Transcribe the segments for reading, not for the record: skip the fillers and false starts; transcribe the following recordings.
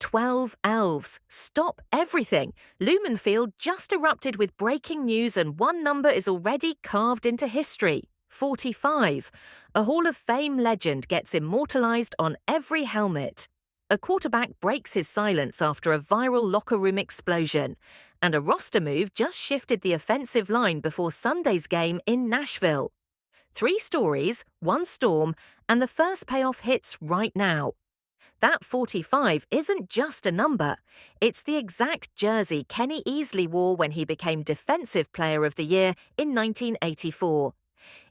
12 elves. Stop everything. Lumen Field just erupted with breaking news, and one number is already carved into history. 45. A Hall of Fame legend gets immortalized on every helmet. A quarterback breaks his silence after a viral locker room explosion. And a roster move just shifted the offensive line before Sunday's game in Nashville. 3 stories, 1 storm, and the first payoff hits right now. That 45 isn't just a number. It's the exact jersey Kenny Easley wore when he became Defensive Player of the Year in 1984.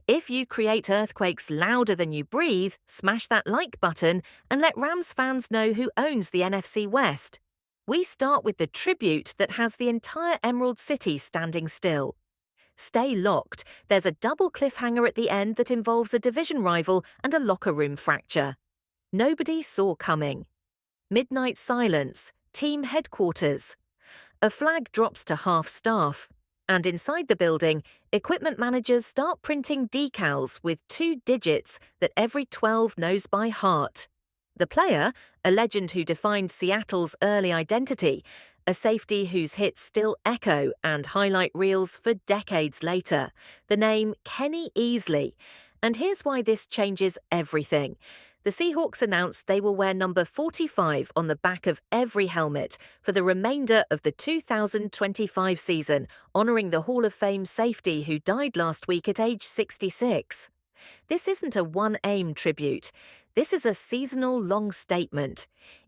If you create earthquakes louder than you breathe, smash that like button and let Rams fans know who owns the NFC West. We start with the tribute that has the entire Emerald City standing still. Stay locked. There's a double cliffhanger at the end that involves a division rival and a locker room fracture. Nobody saw coming. Midnight silence. Team headquarters. A flag drops to half staff. And inside the building, equipment managers start printing decals with 2 digits that every 12 knows by heart. The player, a legend who defined Seattle's early identity, a safety whose hits still echo and highlight reels for decades later. The name Kenny Easley. And here's why this changes everything. The Seahawks announced they will wear number 45 on the back of every helmet for the remainder of the 2025 season, honoring the Hall of Fame safety who died last week at age 66. This isn't a one-aim tribute. This is a seasonal-long statement.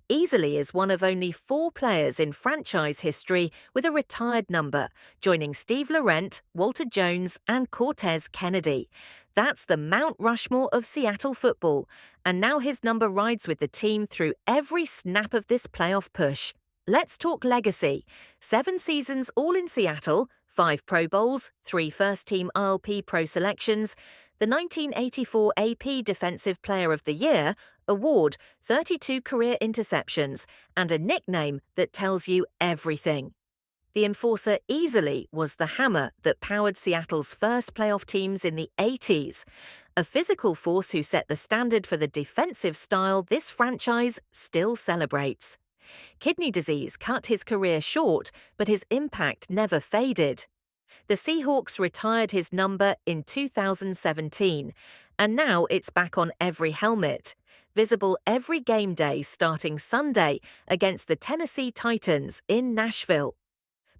Easley is one of only 4 players in franchise history with a retired number, joining Steve Laurent, Walter Jones, and Cortez Kennedy. That's the Mount Rushmore of Seattle football, and now his number rides with the team through every snap of this playoff push. Let's talk legacy. 7 seasons all in Seattle, 5 Pro Bowls, 3 first-team ILP Pro selections, the 1984 AP Defensive Player of the Year award, 32 career interceptions, and a nickname that tells you everything. The enforcer Easley was the hammer that powered Seattle's first playoff teams in the 80s, a physical force who set the standard for the defensive style this franchise still celebrates. Kidney disease cut his career short, but his impact never faded. The Seahawks retired his number in 2017, and now it's back on every helmet, visible every game day starting Sunday against the Tennessee Titans in Nashville.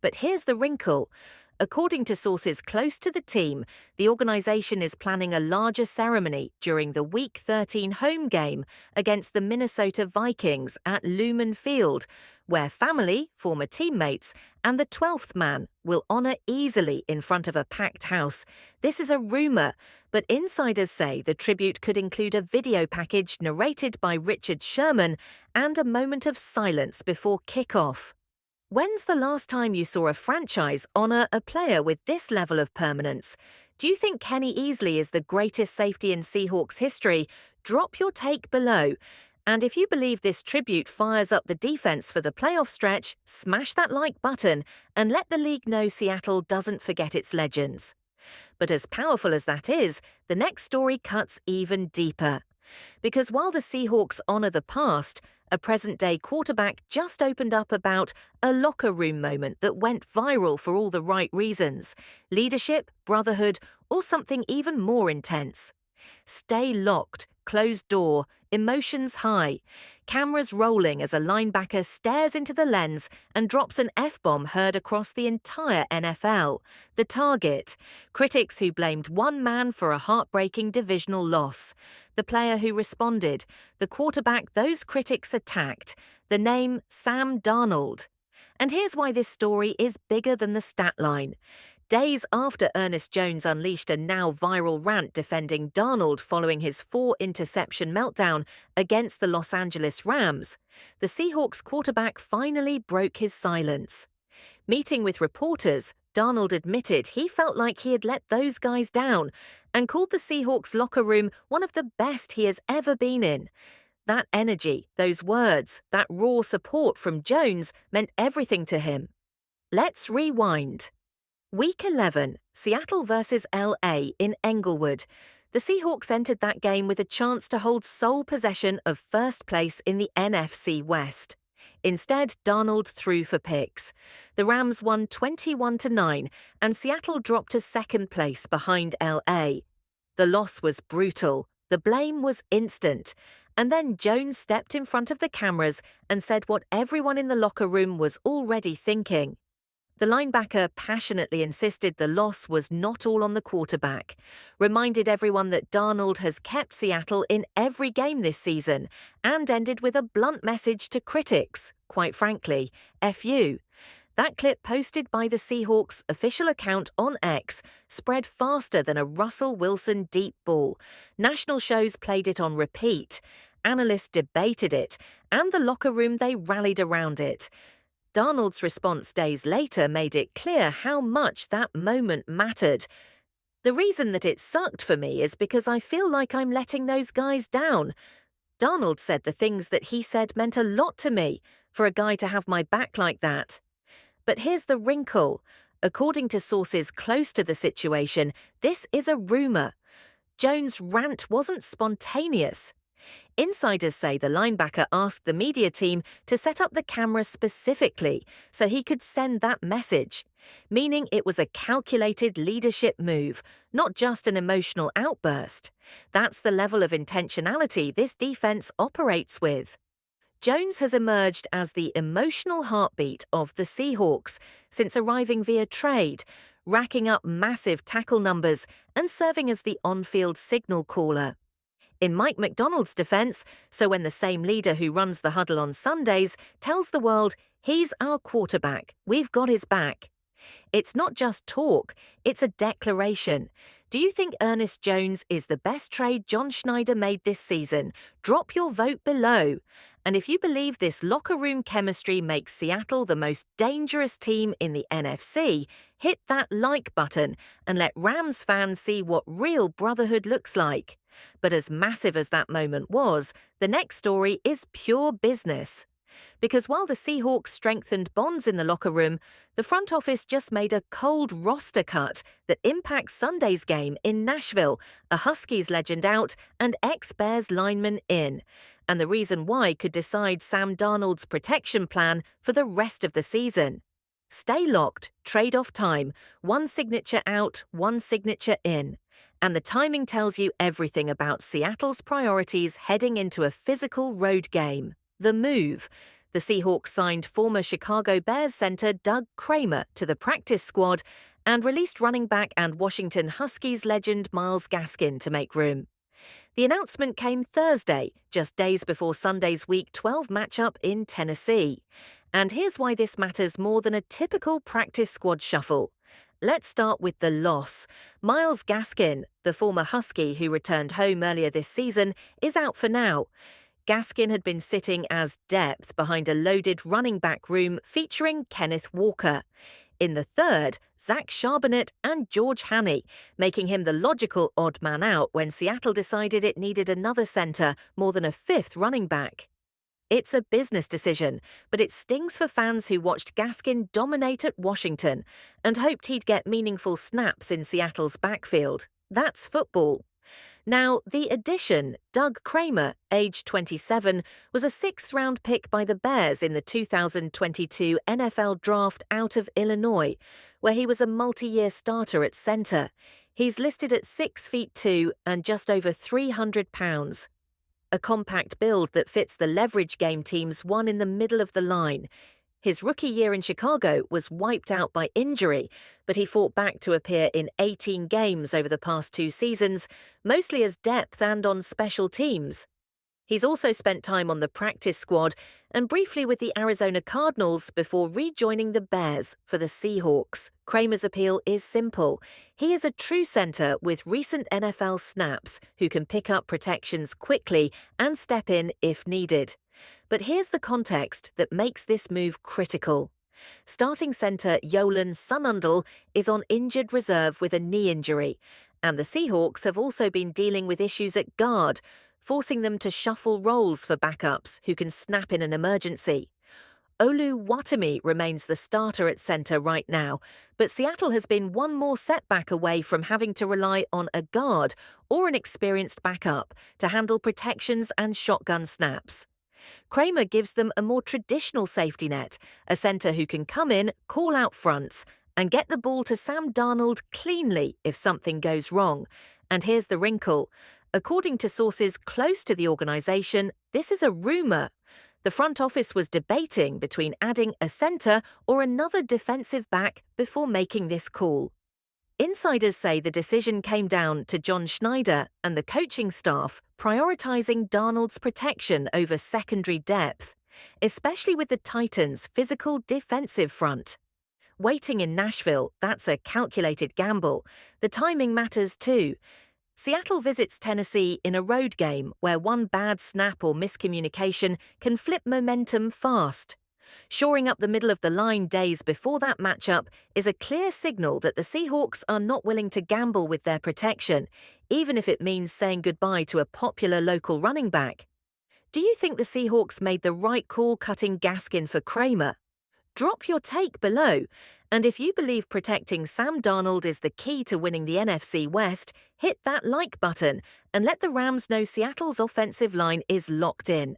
But here's the wrinkle. According to sources close to the team, the organization is planning a larger ceremony during the Week 13 home game against the Minnesota Vikings at Lumen Field, where family, former teammates, and the 12th man will honor Easley in front of a packed house. This is a rumor, but insiders say the tribute could include a video package narrated by Richard Sherman and a moment of silence before kickoff. When's the last time you saw a franchise honor a player with this level of permanence? Do you think Kenny Easley is the greatest safety in Seahawks history? Drop your take below. And if you believe this tribute fires up the defense for the playoff stretch, smash that like button and let the league know Seattle doesn't forget its legends. But as powerful as that is, the next story cuts even deeper. Because while the Seahawks honor the past, a present-day quarterback just opened up about a locker room moment that went viral for all the right reasons: leadership, brotherhood, or something even more intense. Stay locked, closed door, emotions high, cameras rolling as a linebacker stares into the lens and drops an F-bomb heard across the entire NFL. The target: critics who blamed one man for a heartbreaking divisional loss. The player who responded, the quarterback those critics attacked. The name Sam Darnold. And here's why this story is bigger than the stat line. Days after Ernest Jones unleashed a now viral rant defending Darnold following his 4-interception meltdown against the Los Angeles Rams, the Seahawks quarterback finally broke his silence. Meeting with reporters, Darnold admitted he felt like he had let those guys down and called the Seahawks locker room one of the best he has ever been in. That energy, those words, that raw support from Jones meant everything to him. Let's rewind. Week 11, Seattle vs. LA in Englewood. The Seahawks entered that game with a chance to hold sole possession of first place in the NFC West. Instead, Darnold threw for picks. The Rams won 21-9, and Seattle dropped to second place behind LA. The loss was brutal. The blame was instant. And then Jones stepped in front of the cameras and said what everyone in the locker room was already thinking. The linebacker passionately insisted the loss was not all on the quarterback, reminded everyone that Darnold has kept Seattle in every game this season, and ended with a blunt message to critics, quite frankly, F you. That clip, posted by the Seahawks' official account on X, spread faster than a Russell Wilson deep ball. National shows played it on repeat. Analysts debated it, and the locker room, they rallied around it. Darnold's response days later made it clear how much that moment mattered. The reason that it sucked for me is because I feel like I'm letting those guys down. Darnold said the things that he said meant a lot to me, for a guy to have my back like that. But here's the wrinkle. According to sources close to the situation, this is a rumor. Jones' rant wasn't spontaneous. Insiders say the linebacker asked the media team to set up the camera specifically so he could send that message, meaning it was a calculated leadership move, not just an emotional outburst. That's the level of intentionality this defense operates with. Jones has emerged as the emotional heartbeat of the Seahawks since arriving via trade, racking up massive tackle numbers and serving as the on-field signal caller. In Mike McDonald's defense, so when the same leader who runs the huddle on Sundays tells the world, he's our quarterback, we've got his back. It's not just talk, it's a declaration. Do you think Ernest Jones is the best trade John Schneider made this season? Drop your vote below. And if you believe this locker room chemistry makes Seattle the most dangerous team in the NFC, hit that like button and let Rams fans see what real brotherhood looks like. But as massive as that moment was, the next story is pure business. Because while the Seahawks strengthened bonds in the locker room, the front office just made a cold roster cut that impacts Sunday's game in Nashville, a Huskies legend out and ex-Bears lineman in. And the reason why could decide Sam Darnold's protection plan for the rest of the season. Stay locked, trade-off time, one signature out, one signature in. And the timing tells you everything about Seattle's priorities heading into a physical road game. The move. The Seahawks signed former Chicago Bears center Doug Kramer to the practice squad and released running back and Washington Huskies legend Myles Gaskin to make room. The announcement came Thursday, just days before Sunday's Week 12 matchup in Tennessee. And here's why this matters more than a typical practice squad shuffle. Let's start with the loss. Myles Gaskin, the former Husky who returned home earlier this season, is out for now. Gaskin had been sitting as depth behind a loaded running back room featuring Kenneth Walker. In the third, Zach Charbonnet and George Haney, making him the logical odd man out when Seattle decided it needed another center more than a fifth running back. It's a business decision, but it stings for fans who watched Gaskin dominate at Washington and hoped he'd get meaningful snaps in Seattle's backfield. That's football. Now, the addition, Doug Kramer, age 27, was a sixth-round pick by the Bears in the 2022 NFL Draft out of Illinois, where he was a multi-year starter at center. He's listed at 6'2" and just over 300 pounds. A compact build that fits the leverage game teams one in the middle of the line. His rookie year in Chicago was wiped out by injury, but he fought back to appear in 18 games over the past 2 seasons, mostly as depth and on special teams. He's also spent time on the practice squad and briefly with the Arizona Cardinals before rejoining the Bears for the Seahawks. Kramer's appeal is simple. He is a true center with recent NFL snaps who can pick up protections quickly and step in if needed. But here's the context that makes this move critical. Starting center Yolan Sunundle is on injured reserve with a knee injury, and the Seahawks have also been dealing with issues at guard, forcing them to shuffle roles for backups who can snap in an emergency. Olu Watami remains the starter at center right now, but Seattle has been one more setback away from having to rely on a guard or an experienced backup to handle protections and shotgun snaps. Kramer gives them a more traditional safety net, a center who can come in, call out fronts, and get the ball to Sam Darnold cleanly if something goes wrong. And here's the wrinkle. According to sources close to the organization, this is a rumor. The front office was debating between adding a center or another defensive back before making this call. Insiders say the decision came down to John Schneider and the coaching staff prioritizing Darnold's protection over secondary depth, especially with the Titans' physical defensive front. Waiting in Nashville, that's a calculated gamble. The timing matters too. Seattle visits Tennessee in a road game where one bad snap or miscommunication can flip momentum fast. Shoring up the middle of the line days before that matchup is a clear signal that the Seahawks are not willing to gamble with their protection, even if it means saying goodbye to a popular local running back. Do you think the Seahawks made the right call cutting Gaskin for Kramer? Drop your take below, and if you believe protecting Sam Darnold is the key to winning the NFC West, hit that like button and let the Rams know Seattle's offensive line is locked in.